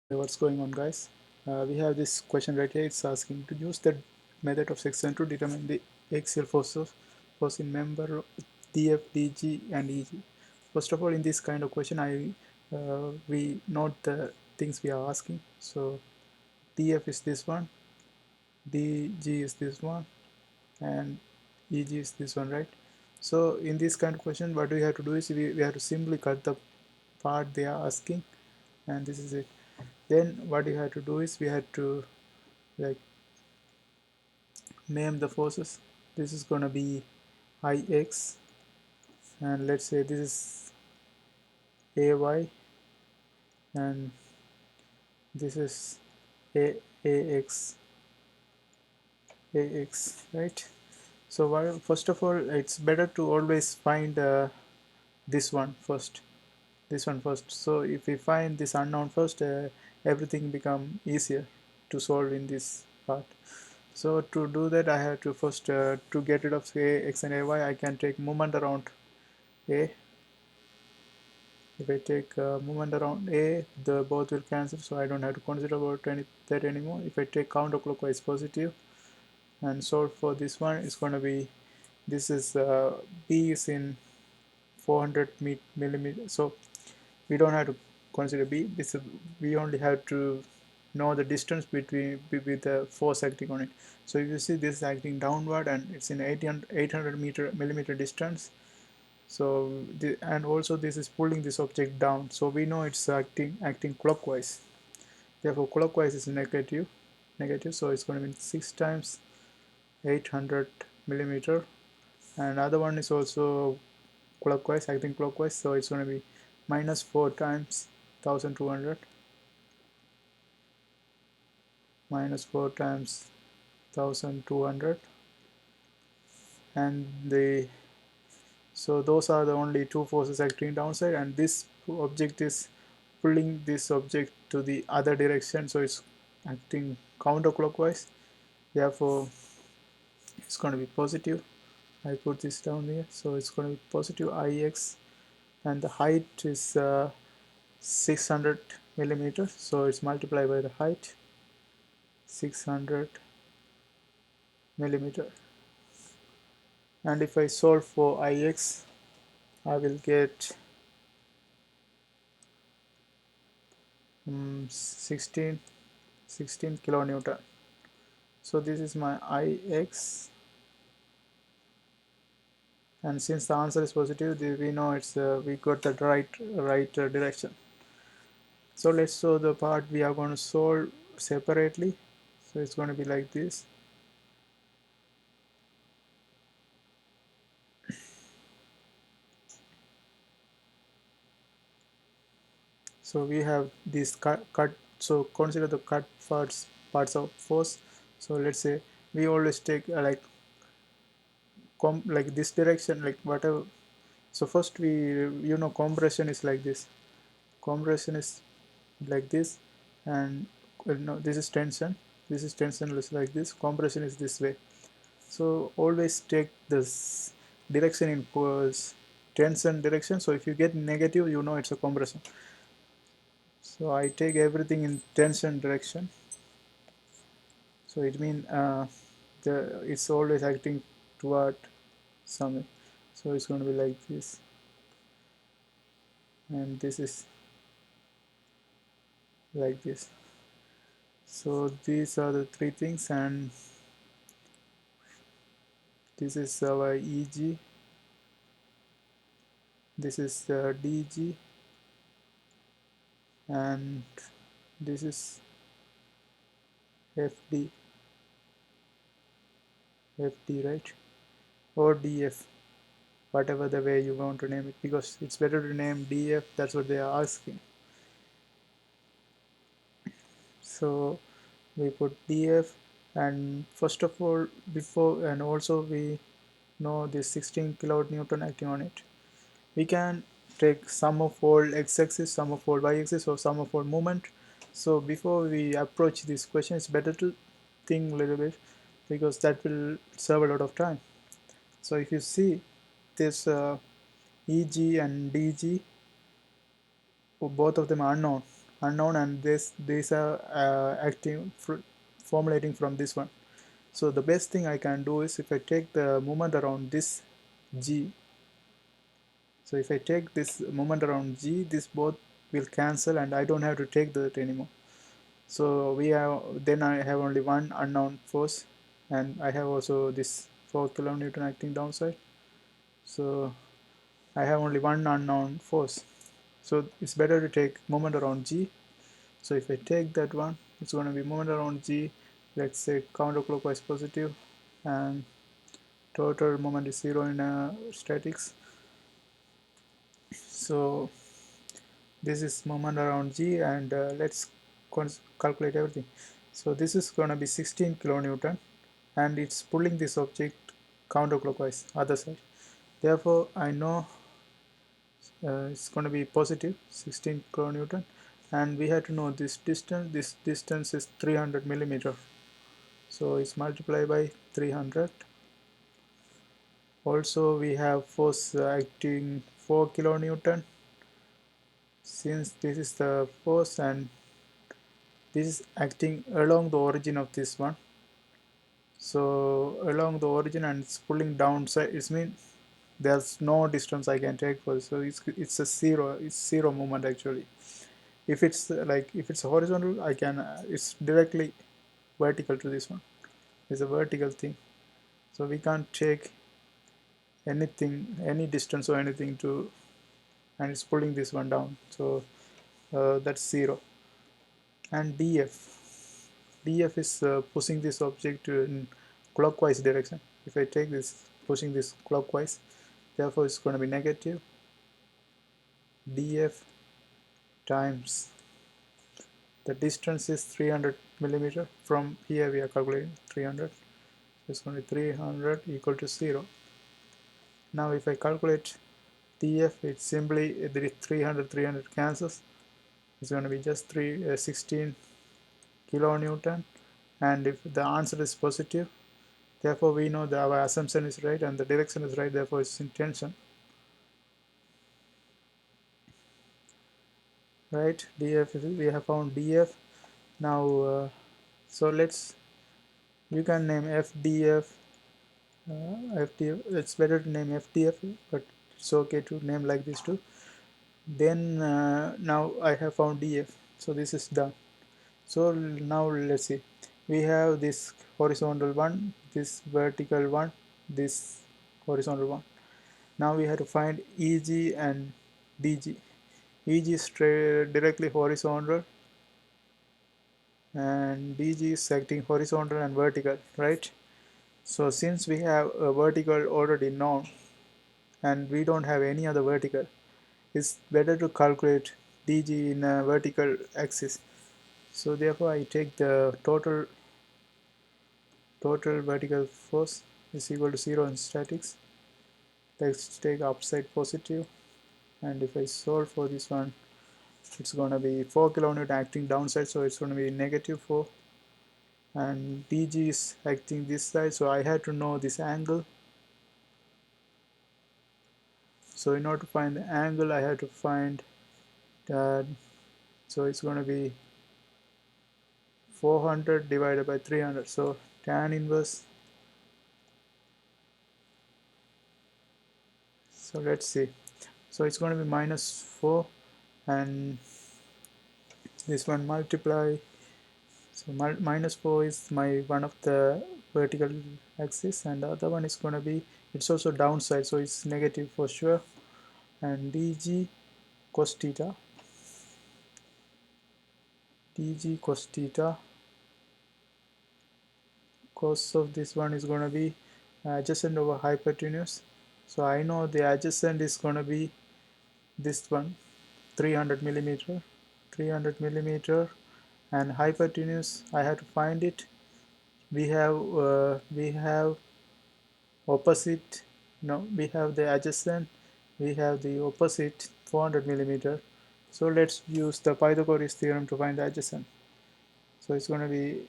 Hey, what's going on, guys? We have this question right here. It's asking to use the method of section to determine the axial force in member DF, DG, and EG. First of all, in this kind of question, we note the things we are asking. So DF is this one, DG is this one, and EG is this one, right? So in this kind of question, what we have to do is we have to simply cut the part they are asking, and this is it. Then what we have to do is we have to like name the forces. This is gonna be Ix, and let's say this is Ay, and this is A Ax Ax, right? So first of all, it's better to always find this one first. This one first. So if we find this unknown first, everything become easier to solve in this part. So to do that, I have to first to get rid of A, X, and Ay. I can take moment around A. If I take movement around A, the both will cancel, so I don't have to consider about that anymore. If I take counterclockwise positive and solve for this one, it's going to be, this is B is in 400 millimeters, so we don't have to consider B. We only have to know the distance between with the force acting on it. So if you see this is acting downward and it's in 800 millimeter distance, so and also this is pulling this object down, so we know it's acting clockwise. Therefore clockwise is negative, so it's going to be 6 times 800 millimeter, and other one is also clockwise, acting clockwise, so it's going to be minus 4 times 1200, minus 4 times 1200, and the so those are the only two forces acting downside, and this object is pulling this object to the other direction, so it's acting counterclockwise. Therefore it's going to be positive. I put this down here, so it's going to be positive Ix, and the height is 600 millimeters, so it's multiplied by the height, 600 millimeter. And if I solve for Ix, I will get 16 kilonewton. So this is my Ix, and since the answer is positive, we know it's we got the right direction. So let's show the part we are going to solve separately. So it's going to be like this. So we have this cut. So consider the cut parts of force. So let's say we always take like this direction, like whatever. So first we, compression is like this. Compression is like this, and no, this is tension. This is tension is like this. Compression is this way. So always take this direction in tension direction. So if you get negative, you know it's a compression. So I take everything in tension direction. So it means it's always acting toward something. So it's going to be like this, and this is like this. So these are the three things, and this is our EG, this is DG, and this is FD, FD, right? Or DF, whatever the way you want to name it, because it's better to name DF, that's what they are asking. So we put DF, and first of all, before, and also we know this 16 kilonewton acting on it. We can take sum of all x-axis, sum of all y-axis, or sum of all moment. So before we approach this question, it's better to think a little bit, because that will save a lot of time. So if you see this EG and DG, both of them are unknown. unknown, and these are formulating from this one. So the best thing I can do is if I take the moment around this g. So if I take this moment around g, this both will cancel and I don't have to take that anymore. So we have, then I have only one unknown force, and I have also this 4 kilonewton acting downside. So I have only one unknown force. So it's better to take moment around g. So if I take that one, it's going to be moment around g, let's say counterclockwise positive, and total moment is 0 in statics. So this is moment around g, and let's calculate everything. So this is going to be 16 kilonewton, and it's pulling this object counterclockwise other side. Therefore I know it's going to be positive 16 kilonewton, and we have to know this distance is 300 millimeter, so it's multiplied by 300. Also we have force acting 4 kilonewton, since this is the force and this is acting along the origin of this one. So along the origin, and it's pulling downside, it means there's no distance I can take for this. So it's a zero, it's zero moment actually. If it's like, if it's horizontal, I can it's directly vertical to this one. It's a vertical thing, so we can't take anything, any distance or anything to, and it's pulling this one down. So that's zero. And df is pushing this object in clockwise direction. If I take this, pushing this clockwise, therefore it's going to be negative df times the distance is 300 millimeter. From here we are calculating 300, so it's going to be 300 equal to 0. Now if I calculate df, it's simply the 300 cancels, it's going to be just 16 kilonewton. And if the answer is positive, therefore we know that our assumption is right and the direction is right, therefore it's in tension, right? df, we have found df. Now so let's, you can name fdf. FDF, it's better to name FDF, but it's okay to name like this too. Then now I have found DF, so this is done. So now let's see, we have this horizontal one, this vertical one, this horizontal one. Now we have to find EG and DG. EG is directly horizontal, and DG is acting horizontal and vertical, right? So since we have a vertical already known and we don't have any other vertical, it's better to calculate dg in a vertical axis. So therefore I take the total vertical force is equal to 0 in statics. Let's take upside positive, and if I solve for this one, it's going to be 4 kilonewton acting downside, so it's going to be negative 4, and dg is acting this side, so I had to know this angle. So in order to find the angle, I have to find that, so it's going to be 400 divided by 300, so tan inverse. So let's see, so it's going to be minus 4, and this one multiply, so minus 4 is my one of the vertical axis, and the other one is going to be, it's also downside, so it's negative for sure. And dg cos theta, dg cos theta, cos of this one is going to be adjacent over hypotenuse. So I know the adjacent is going to be this one, 300 millimeter, 300 millimeter, and hypotenuse I have to find it. We have opposite, no, we have the adjacent, we have the opposite 400 millimeter. So let's use the Pythagoras theorem to find the adjacent. So it's going to be,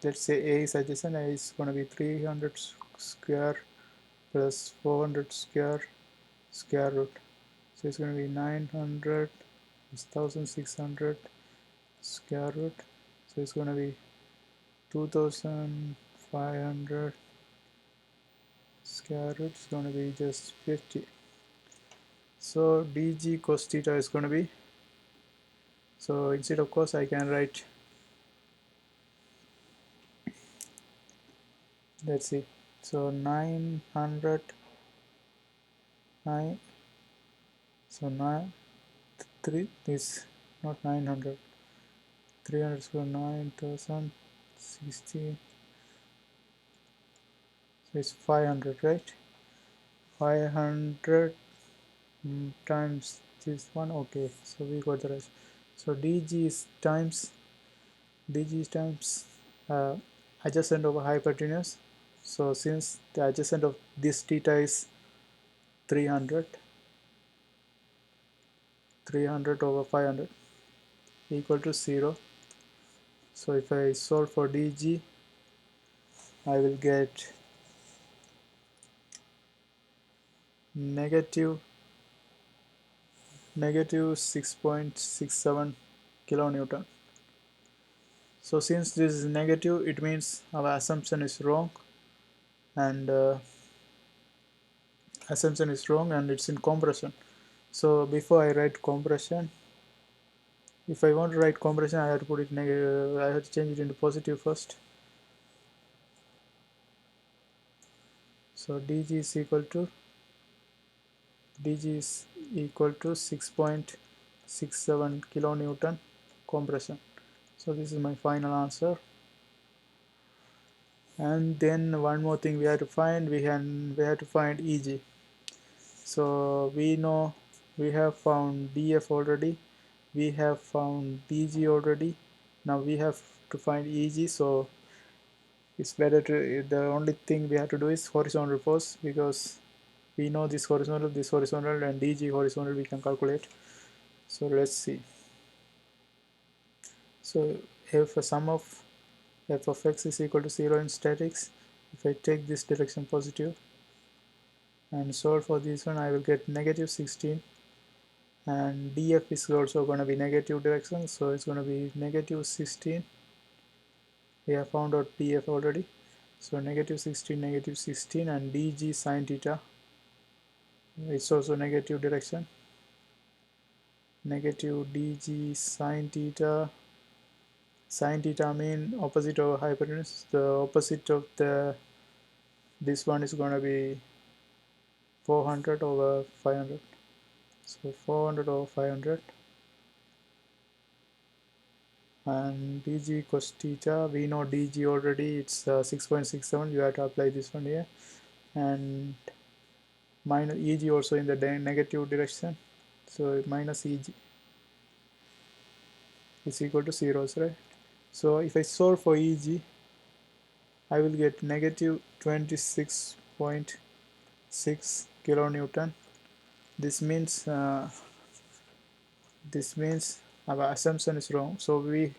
let's say A is adjacent, A is going to be 300 square plus 400 square root. So it's going to be 900 is 1600 square root, so it's going to be 2500 square root is going to be just 50. So dg cos theta is going to be, so instead of cos I can write, let's see, so 900, 9, so 9 3 is not 900, 300 square 9060, so it's 500, right? 500 times this one. Okay, so we got the rest. So dg is times uh, adjacent over hypotenuse. So since the adjacent of this theta is 300, 300 over 500 equal to 0. So if I solve for dg, I will get negative 6.67 kilonewton. So since this is negative, it means our assumption is wrong, and it's in compression. So before I write compression, if I want to write compression, I have to put it negative. I have to change it into positive first. So dg is equal to 6.67 kilonewton compression. So this is my final answer. And then one more thing we have to find, we have to find eg. So we know we have found df already, we have found dg already, now we have to find eg. So it's better to, the only thing we have to do is horizontal force, because we know this horizontal, and dg horizontal we can calculate. So let's see. So if a sum of f of x is equal to 0 in statics, if I take this direction positive and solve for this one, I will get negative 16, and df is also going to be negative direction, so it's going to be negative 16. We have found out df already, so negative 16, negative 16, and dg sine theta, it's also negative direction, negative dg sine theta mean opposite of hypotenuse. The opposite of this one is going to be 400 over 500, so 400 over 500, and dg cos theta, we know dg already, it's 6.67. You have to apply this one here, and minus eg also in the negative direction, so minus eg is equal to 0, right? So if I solve for eg, I will get negative 26.6 kilonewton. This means our assumption is wrong. So we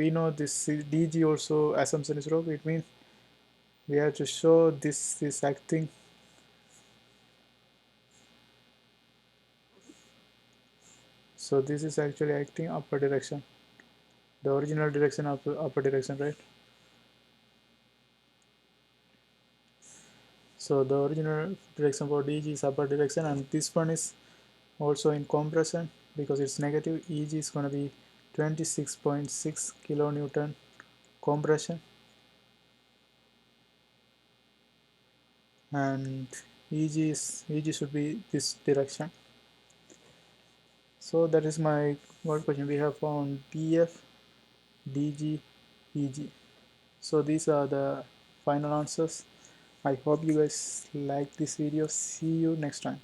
know this dg also assumption is wrong. It means we have to show this is acting. So this is actually acting upper direction, the original direction of upper direction, right? So the original direction for dg is upper direction, and this one is also in compression because it's negative. Eg is going to be 26.6 kilonewton compression, and eg should be this direction. So that is my word question. We have found df, dg, eg. So these are the final answers. I hope you guys like this video. See you next time.